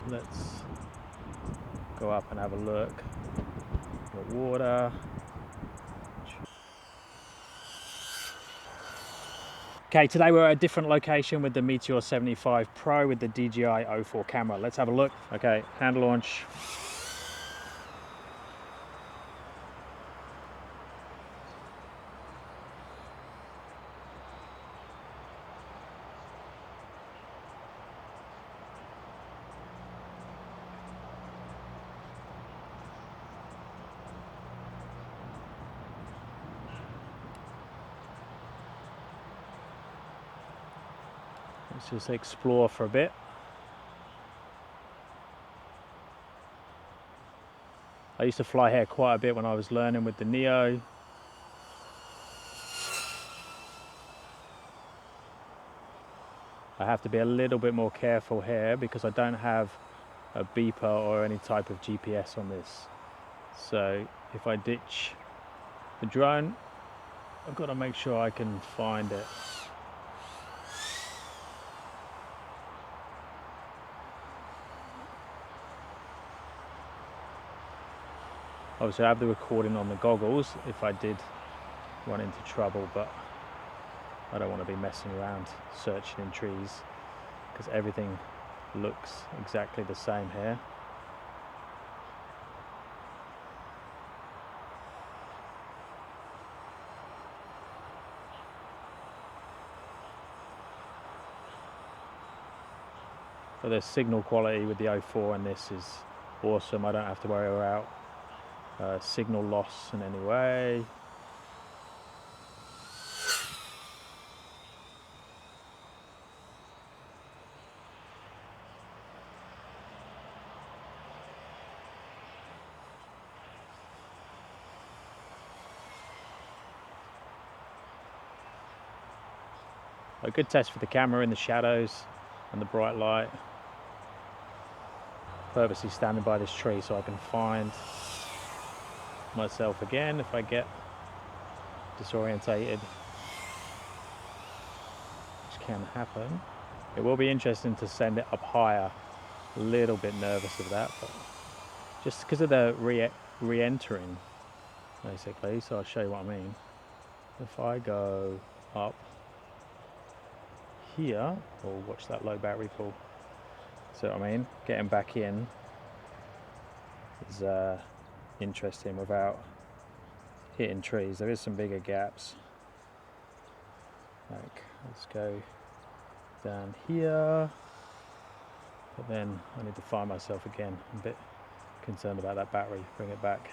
let's go up and have a look. Got water. Okay, today we're at a different location with the Meteor 75 Pro with the DJI O4 camera. Let's have a look. Okay, hand launch. Let's just explore for a bit. I used to fly here quite a bit when I was learning with the Neo. I have to be a little bit more careful here because I don't have a beeper or any type of GPS on this. So if I ditch the drone, I've got to make sure I can find it. Obviously I have the recording on the goggles if I did run into trouble, but I don't want to be messing around searching in trees because everything looks exactly the same here. But the signal quality with the O4 and this is awesome. I don't have to worry about signal loss in any way. A good test for the camera in the shadows and the bright light. Purposely standing by this tree so I can find myself again if I get disorientated, which can happen. It will be interesting to send it up higher. A little bit nervous of that, but just because of the re-entering basically. So I'll show you what I mean. If I go up here, or watch that low battery pull. So I mean, getting back in is interesting without hitting trees. There is some bigger gaps. Like, let's go down here, but then I need to find myself again. I'm a bit concerned about that battery. Bring it back.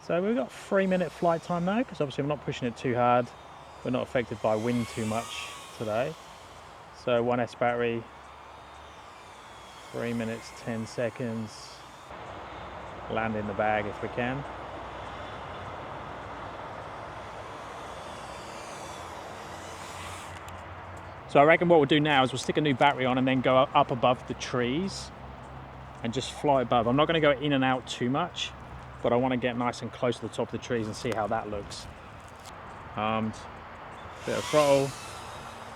So we've got 3-minute flight time now because obviously we're not pushing it too hard. We're not affected by wind too much today. So 1S battery, 3 minutes 10 seconds. Land in the bag if we can. So I reckon what we'll do now is we'll stick a new battery on and then go up above the trees and just fly above. I'm not going to go in and out too much, but I want to get nice and close to the top of the trees and see how that looks. Armed, bit of throttle,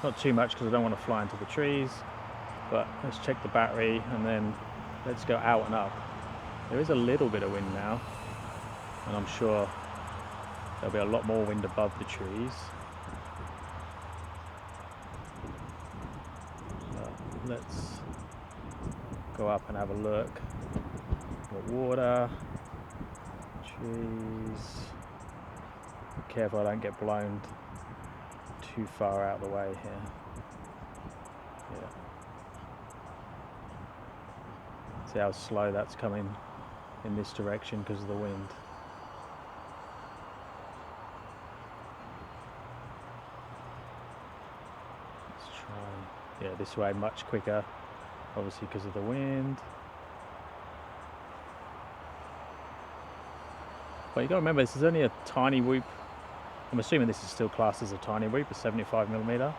not too much because I don't want to fly into the trees, but let's check the battery and then let's go out and up. There is a little bit of wind now, and I'm sure there'll be a lot more wind above the trees. Let's go up and have a look. Got water, trees. Be careful I don't get blown too far out of the way here. Yeah. See how slow that's coming in this direction because of the wind. Let's try, yeah, this way much quicker, obviously because of the wind. But you got to remember, this is only a tiny whoop. I'm assuming this is still classed as a tiny whoop, a 75mm.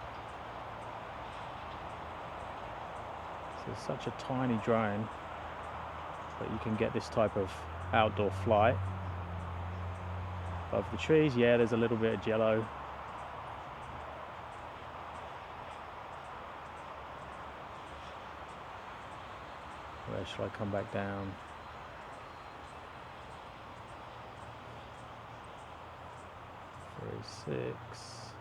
So it's such a tiny drone, but you can get this type of outdoor flight above the trees. Yeah, there's a little bit of jello. So shall I come back down? Six.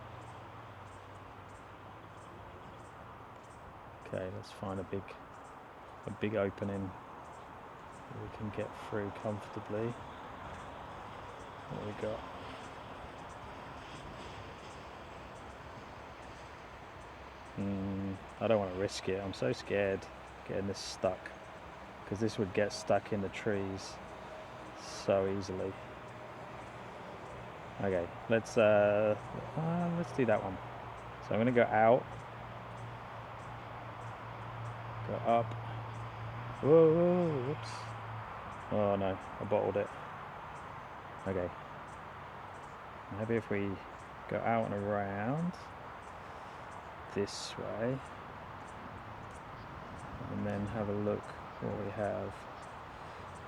Okay, let's find a big opening that we can get through comfortably. What we got? I don't want to risk it. I'm so scared getting this stuck, because this would get stuck in the trees so easily. Okay, let's do that one. So I'm going to go out, go up. Whoa, whoops. Oh no, I bottled it. Okay. Maybe if we go out and around this way, and then have a look what we have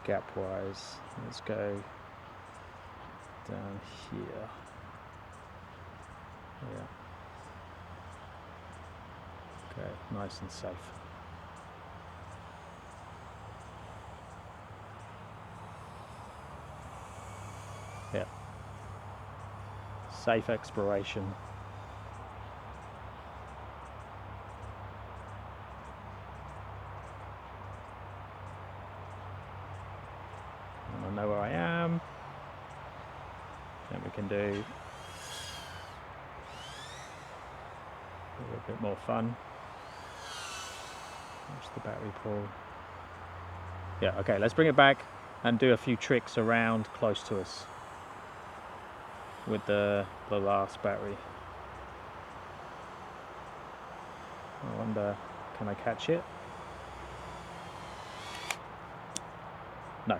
gap-wise. Let's go down here. Yeah. Okay, nice and safe. Yeah. Safe exploration. And I know where I am. And we can do a little bit more fun. Watch the battery pull. Yeah, okay, let's bring it back and do a few tricks around close to us with the last battery. I wonder, can I catch it? No.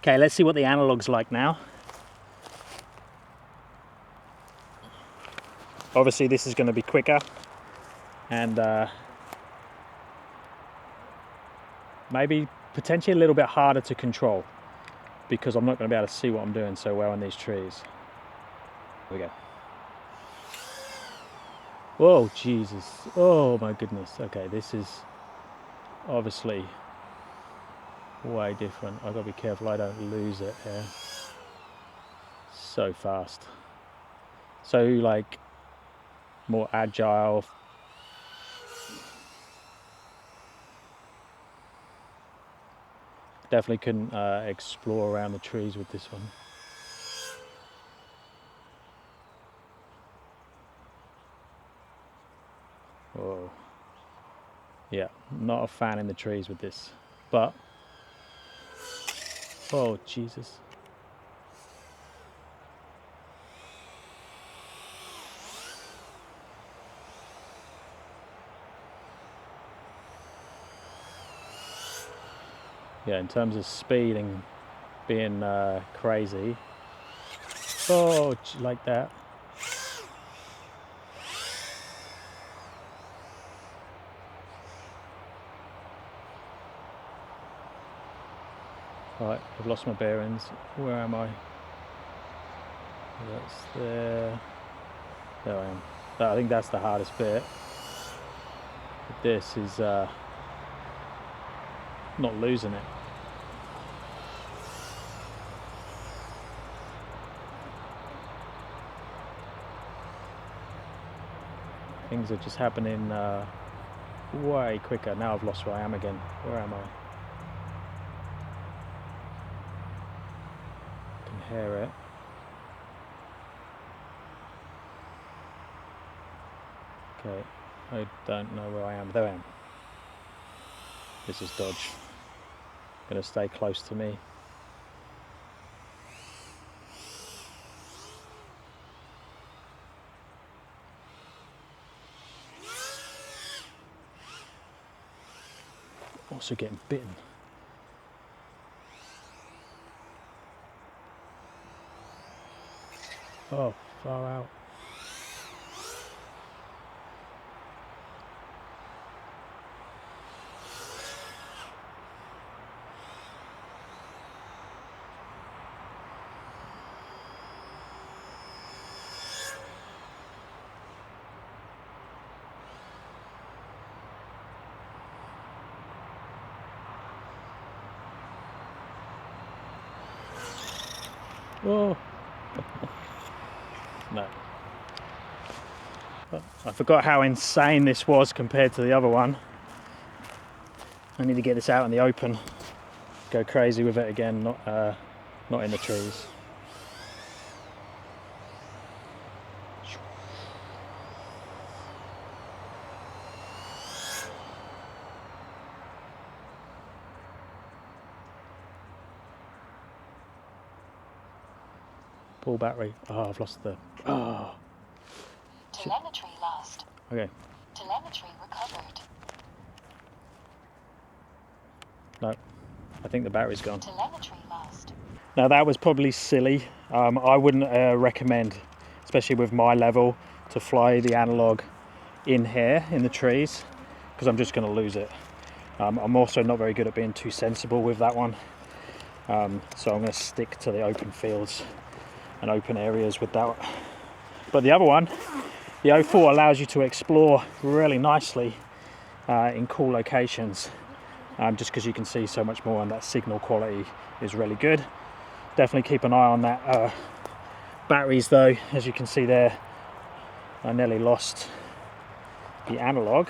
Okay, let's see what the analog's like now. Obviously this is going to be quicker and maybe potentially a little bit harder to control, because I'm not going to be able to see what I'm doing so well in these trees. Here we go. Whoa, Jesus. Oh my goodness. Okay, this is obviously way different. I've got to be careful I don't lose it here. So fast. So like more agile. Definitely couldn't explore around the trees with this one. Whoa. Yeah, not a fan in the trees with this, but oh Jesus. yeah, in terms of speed and being crazy. Oh, like that. Right, I've lost my bearings. Where am I? That's there. There I am. I think that's the hardest bit. This is not losing it. Things are just happening way quicker. Now I've lost where I am again. Where am I? I can hear it. Okay, I don't know where I am. There I am. This is dodge. Gonna stay close to me. Also getting bitten. Oh, far out. Oh. No. I forgot how insane this was compared to the other one. I need to get this out in the open. Go crazy with it again, not in the trees. Full battery. Oh, I've lost the. Oh. Telemetry lost. Okay. Telemetry recovered. No, I think the battery's gone. Telemetry lost. Now that was probably silly. I wouldn't recommend, especially with my level, to fly the analog in here in the trees, because I'm just going to lose it. I'm also not very good at being too sensible with that one, so I'm going to stick to the open fields and open areas with that. But the other one, the O4, allows you to explore really nicely in cool locations, just because you can see so much more, and that signal quality is really good. Definitely keep an eye on that batteries though. As you can see there, I nearly lost the analog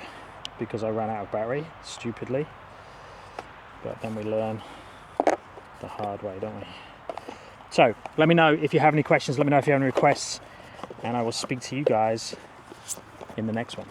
because I ran out of battery stupidly, but then we learn the hard way, don't we? So let me know if you have any questions, let me know if you have any requests, and I will speak to you guys in the next one.